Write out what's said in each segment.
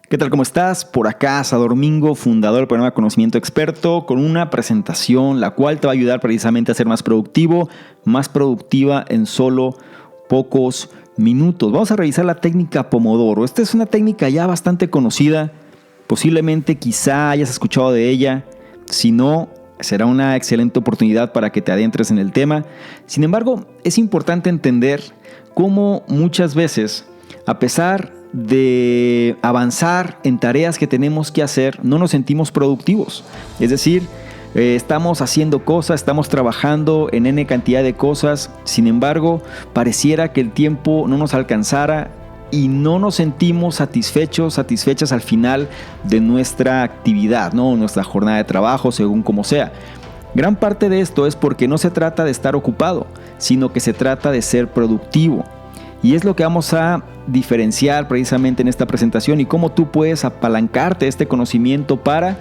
¿Qué tal? ¿Cómo estás? Por acá, Sador Mingo, fundador del programa Conocimiento Experto, con una presentación la cual te va a ayudar precisamente a ser más productivo, más productiva en solo pocos minutos. Vamos a revisar la técnica Pomodoro. Esta es una técnica ya bastante conocida, posiblemente quizá hayas escuchado de ella. Si no, será una excelente oportunidad para que te adentres en el tema. Sin embargo, es importante entender cómo muchas veces, a pesar de avanzar en tareas que tenemos que hacer, no nos sentimos productivos. Es decir, estamos haciendo cosas, estamos trabajando en N cantidad de cosas, sin embargo, pareciera que el tiempo no nos alcanzara y no nos sentimos satisfechas al final de nuestra actividad, ¿no? Nuestra jornada de trabajo, según como sea. Gran parte de esto es porque no se trata de estar ocupado, sino que se trata de ser productivo. Y es lo que vamos a diferenciar precisamente en esta presentación y cómo tú puedes apalancarte este conocimiento para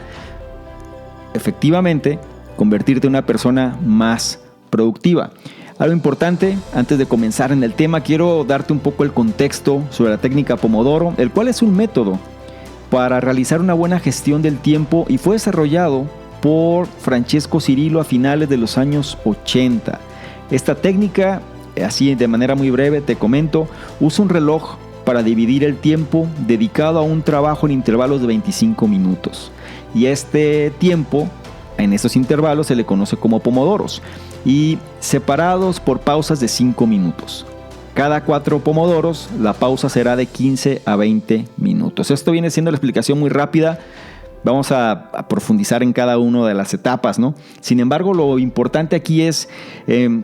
efectivamente convertirte en una persona más productiva. Algo importante, antes de comenzar en el tema, quiero darte un poco el contexto sobre la técnica Pomodoro, el cual es un método para realizar una buena gestión del tiempo y fue desarrollado por Francesco Cirillo a finales de los años 80. Esta técnica, así de manera muy breve te comento, usa un reloj para dividir el tiempo dedicado a un trabajo en intervalos de 25 minutos. Y este tiempo, en estos intervalos, se le conoce como pomodoros y separados por pausas de 5 minutos. Cada 4 pomodoros, la pausa será de 15 a 20 minutos. Esto viene siendo la explicación muy rápida. Vamos a profundizar en cada una de las etapas, ¿no? Sin embargo, lo importante aquí es,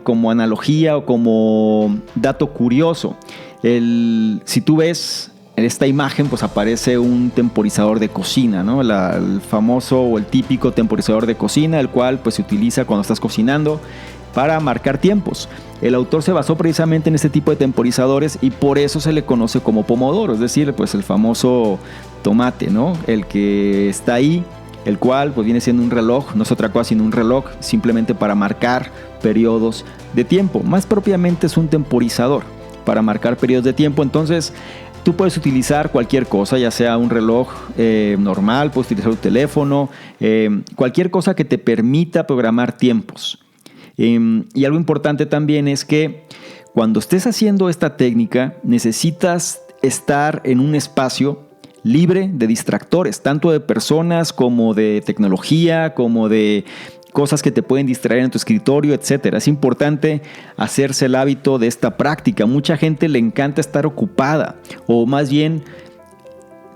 como analogía o como dato curioso, si tú ves en esta imagen, pues aparece un temporizador de cocina, ¿no? El famoso o el típico temporizador de cocina, el cual pues se utiliza cuando estás cocinando para marcar tiempos. El autor se basó precisamente en este tipo de temporizadores y por eso se le conoce como pomodoro, es decir, pues el famoso tomate, ¿no? El que está ahí, el cual pues viene siendo un reloj, no es otra cosa sino un reloj simplemente para marcar periodos de tiempo. Más propiamente es un temporizador para marcar periodos de tiempo. Entonces tú puedes utilizar cualquier cosa, ya sea un reloj normal, puedes utilizar un teléfono, cualquier cosa que te permita programar tiempos. Y algo importante también es que cuando estés haciendo esta técnica necesitas estar en un espacio libre de distractores, tanto de personas como de tecnología, como de cosas que te pueden distraer en tu escritorio, etc. Es importante hacerse el hábito de esta práctica. Mucha gente le encanta estar ocupada o más bien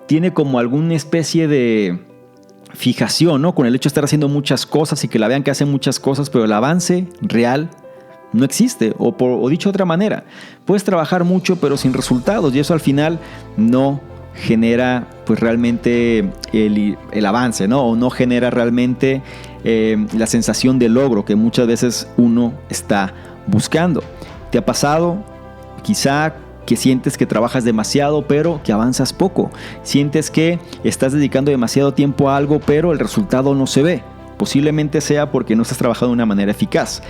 tiene como alguna especie de fijación, ¿no? Con el hecho de estar haciendo muchas cosas y que la vean que hacen muchas cosas, pero el avance real no existe. O dicho de otra manera, puedes trabajar mucho pero sin resultados y eso al final no genera pues realmente el avance, ¿no? O no genera realmente la sensación de logro que muchas veces uno está buscando. ¿Te ha pasado? Quizá que sientes que trabajas demasiado pero que avanzas poco. Sientes que estás dedicando demasiado tiempo a algo pero el resultado no se ve. Posiblemente sea porque no estás trabajando de una manera eficaz.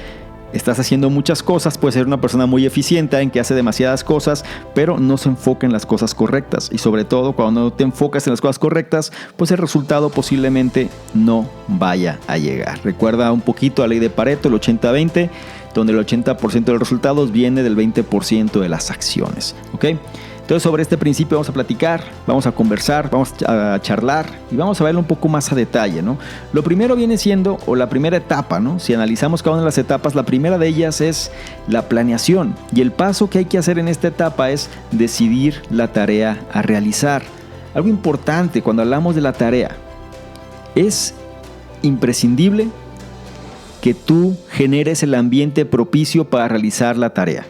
Estás haciendo muchas cosas, puedes ser una persona muy eficiente en que hace demasiadas cosas, pero no se enfoca en las cosas correctas. Y sobre todo, cuando no te enfocas en las cosas correctas, pues el resultado posiblemente no vaya a llegar. Recuerda un poquito la ley de Pareto, el 80-20, donde el 80% de los resultados viene del 20% de las acciones. ¿Ok? Entonces, sobre este principio vamos a platicar, vamos a conversar, vamos a charlar y vamos a verlo un poco más a detalle, ¿no? Lo primero viene siendo, o la primera etapa, ¿no? Si analizamos cada una de las etapas, la primera de ellas es la planeación. Y el paso que hay que hacer en esta etapa es decidir la tarea a realizar. Algo importante cuando hablamos de la tarea, es imprescindible que tú generes el ambiente propicio para realizar la tarea.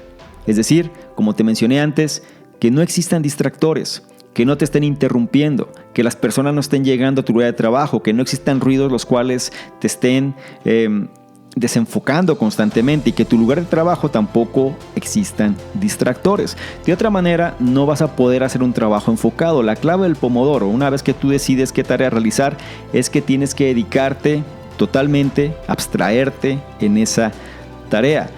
Es decir, como te mencioné antes, que no existan distractores, que no te estén interrumpiendo, que las personas no estén llegando a tu lugar de trabajo, que no existan ruidos los cuales te estén desenfocando constantemente y que tu lugar de trabajo tampoco existan distractores. De otra manera, no vas a poder hacer un trabajo enfocado. La clave del Pomodoro, una vez que tú decides qué tarea realizar, es que tienes que dedicarte totalmente, abstraerte en esa tarea.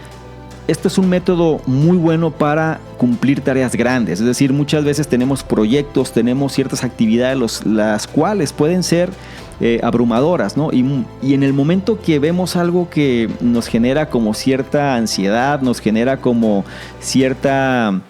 Esto es un método muy bueno para cumplir tareas grandes. Es decir, muchas veces tenemos proyectos, tenemos ciertas actividades, las cuales pueden ser abrumadoras, ¿no? Y en el momento que vemos algo que nos genera como cierta ansiedad, nos genera como cierta...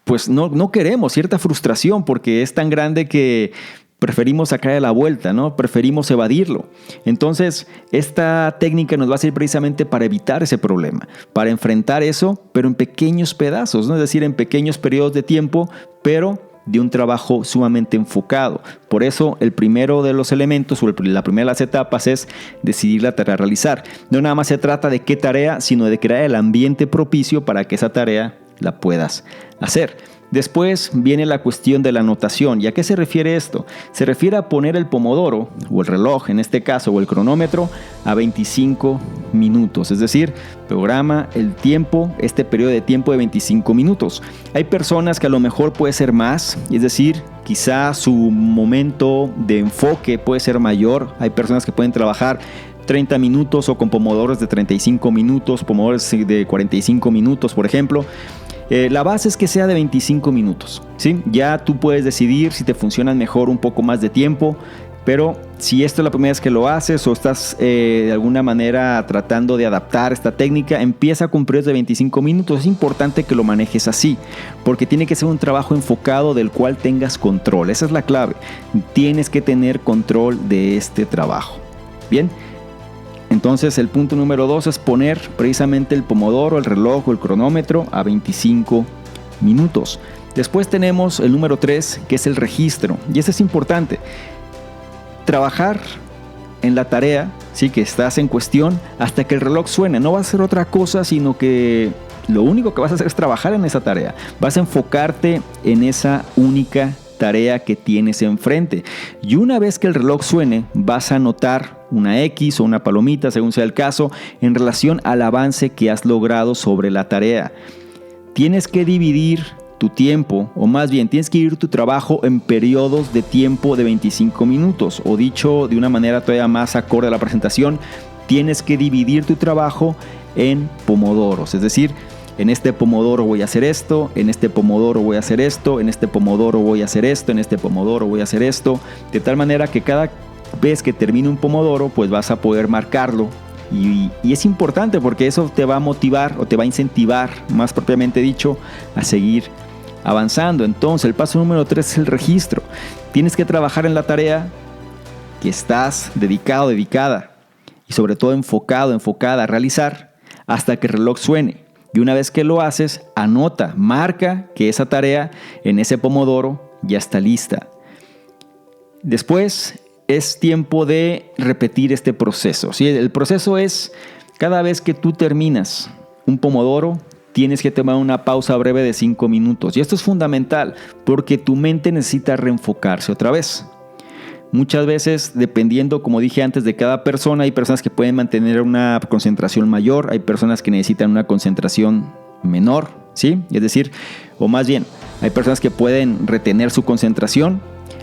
pues no queremos, cierta frustración, porque es tan grande que preferimos sacarle la vuelta, ¿no? Preferimos evadirlo. Entonces, esta técnica nos va a servir precisamente para evitar ese problema, para enfrentar eso, pero en pequeños pedazos, ¿no? Es decir, en pequeños periodos de tiempo, pero de un trabajo sumamente enfocado. Por eso, el primero de los elementos, o la primera de las etapas, es decidir la tarea a realizar. No nada más se trata de qué tarea, sino de crear el ambiente propicio para que esa tarea la puedas hacer. Después viene la cuestión de la anotación. ¿Y a qué se refiere esto? Se refiere a poner el pomodoro, o el reloj en este caso, o el cronómetro, a 25 minutos. Es decir, programa el tiempo, este periodo de tiempo de 25 minutos. Hay personas que a lo mejor puede ser más, es decir, quizá su momento de enfoque puede ser mayor. Hay personas que pueden trabajar 30 minutos o con pomodoros de 35 minutos, pomodoros de 45 minutos, por ejemplo. La base es que sea de 25 minutos, ¿sí? Ya tú puedes decidir si te funcionan mejor un poco más de tiempo, pero si esto es la primera vez que lo haces o estás de alguna manera tratando de adaptar esta técnica, empieza con periodos de 25 minutos. Es importante que lo manejes así, porque tiene que ser un trabajo enfocado del cual tengas control. Esa es la clave. Tienes que tener control de este trabajo. Bien. Entonces el punto número 2 es poner precisamente el pomodoro, el reloj o el cronómetro a 25 minutos. Después tenemos el número 3, que es el registro. Y eso es importante. Trabajar en la tarea, ¿sí?, que estás en cuestión hasta que el reloj suene. No vas a hacer otra cosa, sino que lo único que vas a hacer es trabajar en esa tarea. Vas a enfocarte en esa única tarea que tienes enfrente. Y una vez que el reloj suene, vas a anotar una X o una palomita, según sea el caso, en relación al avance que has logrado sobre la tarea. Tienes que dividir tu tiempo, o más bien tienes que dividir tu trabajo en periodos de tiempo de 25 minutos, o dicho de una manera todavía más acorde a la presentación, tienes que dividir tu trabajo en pomodoros. Es decir, en este pomodoro voy a hacer esto, en este pomodoro voy a hacer esto, en este pomodoro voy a hacer esto, en este pomodoro voy a hacer esto, de tal manera que cada vez que termine un pomodoro, pues vas a poder marcarlo. Y es importante porque eso te va a motivar o te va a incentivar, más propiamente dicho, a seguir avanzando. Entonces, el paso número 3 es el registro. Tienes que trabajar en la tarea que estás dedicado, dedicada y sobre todo enfocada a realizar hasta que el reloj suene. Y una vez que lo haces, anota, marca que esa tarea en ese pomodoro ya está lista. Después es tiempo de repetir este proceso, ¿sí? El proceso es, cada vez que tú terminas un pomodoro, tienes que tomar una pausa breve de 5 minutos. Y esto es fundamental porque tu mente necesita reenfocarse otra vez. Muchas veces, dependiendo, como dije antes, de cada persona, hay personas que pueden mantener una concentración mayor, hay personas que necesitan una concentración menor, ¿sí? Es decir, o más bien, hay personas que pueden retener su concentración,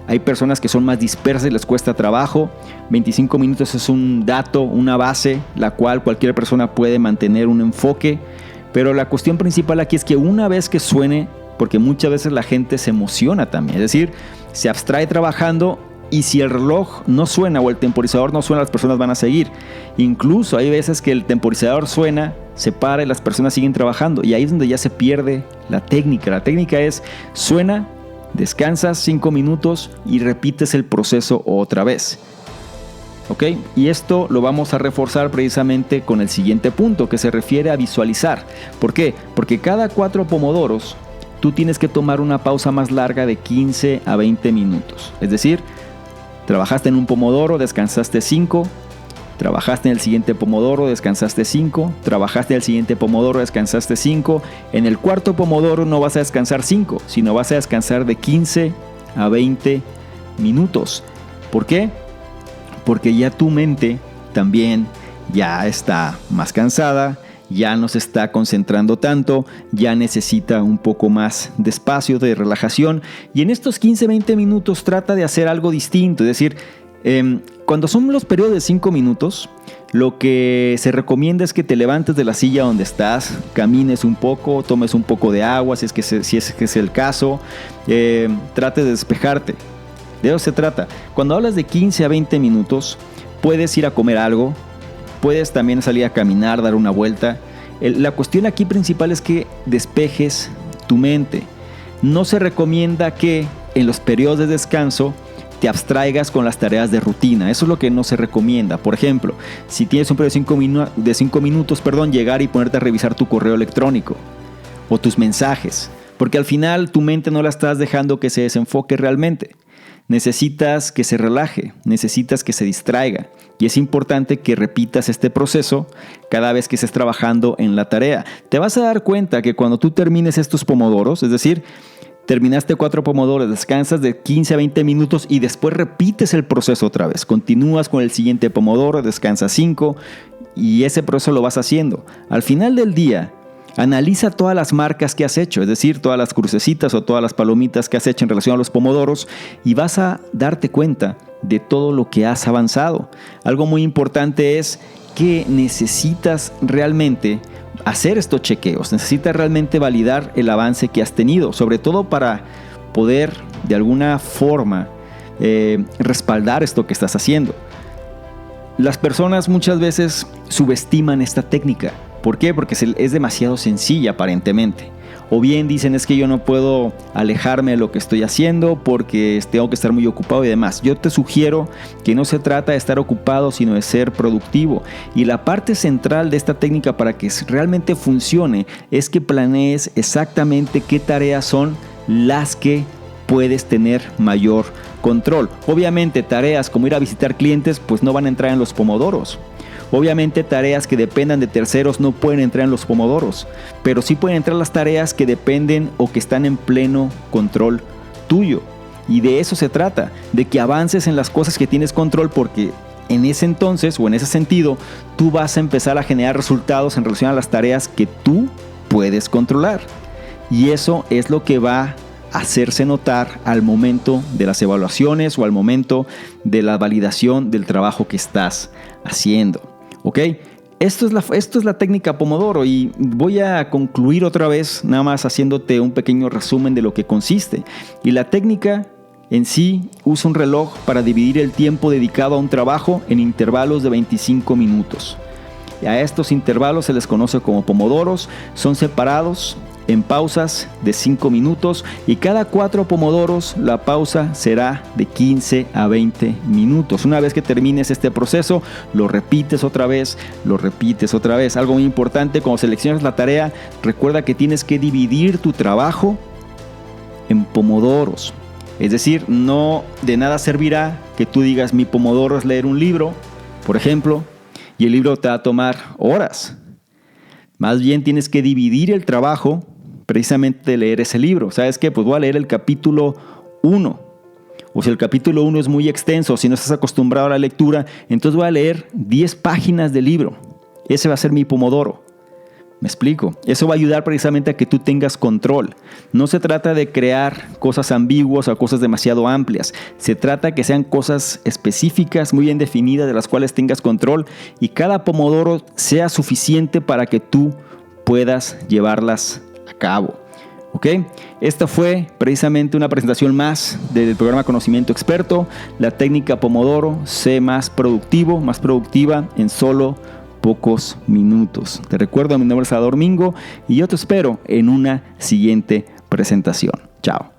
hay personas que son más dispersas y les cuesta trabajo. 25 minutos es un dato, una base, la cual cualquier persona puede mantener un enfoque, pero la cuestión principal aquí es que una vez que suene, porque muchas veces la gente se emociona también, es decir, se abstrae trabajando. Y si el reloj no suena o el temporizador no suena, las personas van a seguir. Incluso hay veces que el temporizador suena, se para y las personas siguen trabajando. Y ahí es donde ya se pierde la técnica. La técnica es, suena, descansas 5 minutos y repites el proceso otra vez. ¿Ok? Y esto lo vamos a reforzar precisamente con el siguiente punto, que se refiere a visualizar. ¿Por qué? Porque cada 4 pomodoros tú tienes que tomar una pausa más larga de 15 a 20 minutos. Es decir, trabajaste en un pomodoro, descansaste 5, trabajaste en el siguiente pomodoro, descansaste 5, trabajaste en el siguiente pomodoro, descansaste 5. En el cuarto pomodoro no vas a descansar 5, sino vas a descansar de 15 a 20 minutos. ¿Por qué? Porque ya tu mente también ya está más cansada, ya no se está concentrando tanto, ya necesita un poco más de espacio, de relajación. Y en estos 15-20 minutos trata de hacer algo distinto, es decir, Cuando son los periodos de 5 minutos, lo que se recomienda es que te levantes de la silla donde estás, camines un poco, tomes un poco de agua, si es el caso, trates de despejarte. De eso se trata. Cuando hablas de 15 a 20 minutos, puedes ir a comer algo, puedes también salir a caminar, dar una vuelta. La cuestión aquí principal es que despejes tu mente. No se recomienda que en los periodos de descanso te abstraigas con las tareas de rutina. Eso es lo que no se recomienda. Por ejemplo, si tienes un periodo de 5 minutos, llegar y ponerte a revisar tu correo electrónico o tus mensajes, porque al final tu mente no la estás dejando que se desenfoque realmente. Necesitas que se relaje, necesitas que se distraiga, y es importante que repitas este proceso cada vez que estés trabajando en la tarea. Te vas a dar cuenta que cuando tú termines estos pomodoros, es decir, terminaste 4 pomodoros, descansas de 15 a 20 minutos y después repites el proceso otra vez. Continúas con el siguiente pomodoro, descansas 5 y ese proceso lo vas haciendo. Al final del día, analiza todas las marcas que has hecho, es decir, todas las crucecitas o todas las palomitas que has hecho en relación a los pomodoros, y vas a darte cuenta de todo lo que has avanzado. Algo muy importante es que necesitas realmente hacer estos chequeos, necesitas realmente validar el avance que has tenido, sobre todo para poder de alguna forma respaldar esto que estás haciendo. Las personas muchas veces subestiman esta técnica. ¿Por qué? Porque es demasiado sencilla aparentemente. O bien dicen, es que yo no puedo alejarme de lo que estoy haciendo porque tengo que estar muy ocupado y demás. Yo te sugiero que no se trata de estar ocupado, sino de ser productivo. Y la parte central de esta técnica para que realmente funcione es que planees exactamente qué tareas son las que puedes tener mayor control. Obviamente tareas como ir a visitar clientes pues no van a entrar en los pomodoros. Obviamente tareas que dependan de terceros no pueden entrar en los pomodoros, pero sí pueden entrar las tareas que dependen o que están en pleno control tuyo. Y de eso se trata, de que avances en las cosas que tienes control, porque en ese entonces o en ese sentido tú vas a empezar a generar resultados en relación a las tareas que tú puedes controlar. Y eso es lo que va a hacerse notar al momento de las evaluaciones o al momento de la validación del trabajo que estás haciendo. ¿Ok? Esto es la técnica Pomodoro, y voy a concluir otra vez nada más haciéndote un pequeño resumen de lo que consiste. Y la técnica en sí usa un reloj para dividir el tiempo dedicado a un trabajo en intervalos de 25 minutos. Y a estos intervalos se les conoce como pomodoros, son separados en pausas de 5 minutos y cada 4 pomodoros la pausa será de 15 a 20 minutos. Una vez que termines este proceso, lo repites otra vez. Algo muy importante, cuando selecciones la tarea, recuerda que tienes que dividir tu trabajo en pomodoros. Es decir, no de nada servirá que tú digas mi pomodoro es leer un libro, por ejemplo, y el libro te va a tomar horas. Más bien tienes que dividir el trabajo precisamente de leer ese libro. ¿Sabes qué? Pues voy a leer el capítulo 1. O si el capítulo 1 es muy extenso, si no estás acostumbrado a la lectura, entonces voy a leer 10 páginas del libro. Ese va a ser mi pomodoro. ¿Me explico? Eso va a ayudar precisamente a que tú tengas control. No se trata de crear cosas ambiguas o cosas demasiado amplias. Se trata de que sean cosas específicas, muy bien definidas, de las cuales tengas control, y cada pomodoro sea suficiente para que tú puedas llevarlas a cabo. ¿Ok? Esta fue precisamente una presentación más del programa Conocimiento Experto, la técnica Pomodoro. Sé más productivo, más productiva en solo pocos minutos. Te recuerdo, mi nombre es Salvador Mingo y yo te espero en una siguiente presentación. Chao.